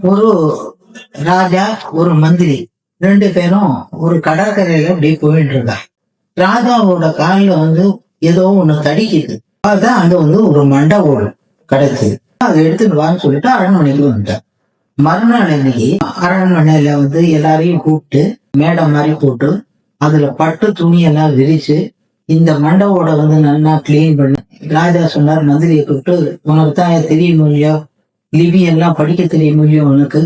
ஒரு ராஜா ஒரு மந்திரி ரெண்டு பேரும் ஒரு கடற்கரையில இப்படி போயிட்டு இருந்தாங்க. ராஜாவோட காலில் ஏதோ ஒண்ணு தடிக்குது. அதான் அங்க ஒரு மண்டை ஓடு கிடைச்சது. அதை எடுத்துட்டு வான்னு சொல்லிட்டு அரண்மனைக்கு வந்துட்டார். மறுநாள் அன்னைக்கு அரண்மனையில எல்லாரையும் கூப்பிட்டு மேடை மாதிரி போட்டு அதுல பட்டு துணியெல்லாம் விரிச்சு இந்த மண்டை ஓட நல்லா கிளீன் பண்ணு. ராஜா சொன்னார் மந்திரியை கூப்பிட்டு, உனக்கு தான் தெரியும் இல்லையோ, லிபி எல்லாம் படிக்க தெரியும் இல்லையோ உனக்கு,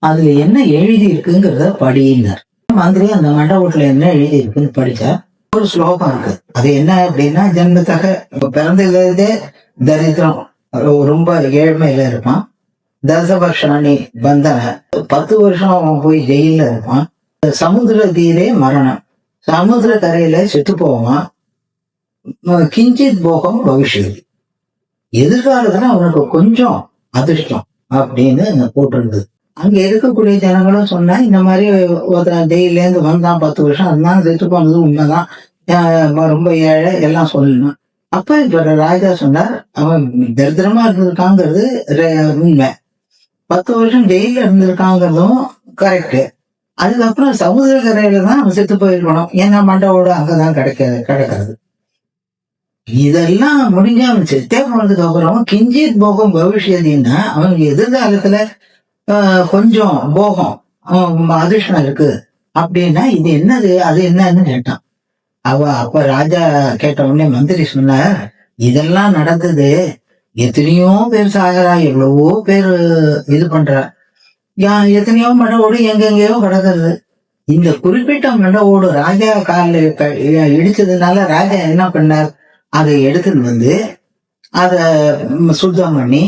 அதுல என்ன எழுதி இருக்குங்கிறத படியினார். மந்திரி அந்த மண்டை ஓட்டுல என்ன எழுதி இருக்குன்னு படிச்சா ஒரு ஸ்லோகம் இருக்கு. அது என்ன அப்படின்னா, ஜென்மத்தக பிறந்ததே தரித்திரம், ரொம்ப ஏழ்மையில இருப்பான். தசவர்ஷாணி பந்தன, 10 வருஷம் அவன் போய் ஜெயில இருப்பான். சமுத்திர தீரே மரணம், சமுத்திர கரையில செத்து போவான். கிஞ்சித் போகம் பவிஷ்யதி, எதிர்காலத்துல அவனுக்கு கொஞ்சம் அதிர்ஷ்டம் அப்படின்னு போட்டிருந்தது. அங்க இருக்கக்கூடிய ஜனங்களும் சொன்னா, இந்த மாதிரி ஜெயில இருந்து வந்தான், 10 வருஷம் அதுதான் செத்து போனது உண்மைதான், ரொம்ப ஏழை எல்லாம் சொல்லணும். அப்ப இப்ப ராஜா சொன்னார், அவன் தரித்திரமா இருந்திருக்காங்கிறது உண்மை, 10 வருஷம் ஜெயில இருந்திருக்காங்கிறதும் கரெக்ட். அதுக்கப்புறம் சமுதிர கரையில தான் அவன் செத்து போயிருக்கணும், ஏன்னா மண்டவோட அங்கதான் கிடைக்கிறது. இதெல்லாம் முடிஞ்ச அவன் செத்தே போனதுக்கு அப்புறம் கிஞ்சித் போகம் பவிஷ்யதின்னா அவனுக்கு எதிர்காலத்துல கொஞ்சம் போகம் அதிர்ஷ்டம் இருக்கு அப்படின்னா இது என்னது, அது என்னன்னு கேட்டான். அப்ப ராஜா கேட்ட உடனே மந்திரி சொன்னார், இதெல்லாம் நடந்தது, எத்தனையோ பேர் சாகரா, எவ்வளவோ பேர் இது பண்றா, எத்தனையோ மண்டை ஓடு எங்கெங்கயோ கிடக்குறது. இந்த குறிப்பிட்ட மண்டை ஓடு ராஜா காலில் இடிச்சதுனால ராஜா என்ன பண்ணார், அதை எடுத்துட்டு அதை சுத்தம் பண்ணி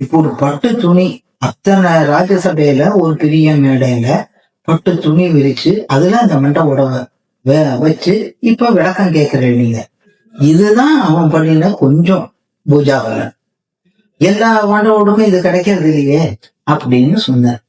இப்போ ஒரு பட்டு துணி, அத்தனை ராஜ்யசபையில ஒரு பெரிய மேடையில பட்டு துணி விரிச்சு அதுல அந்த மண்டை உடவை வச்சு இப்ப விளக்கம் கேட்கிறேன் நீங்க. இதுதான் அவன் பண்ணின கொஞ்சம் பூஜாவலன். எல்லா மண்டை ஓடுக்கும் இது கிடைக்கிறது இல்லையே அப்படின்னு சொன்னார்.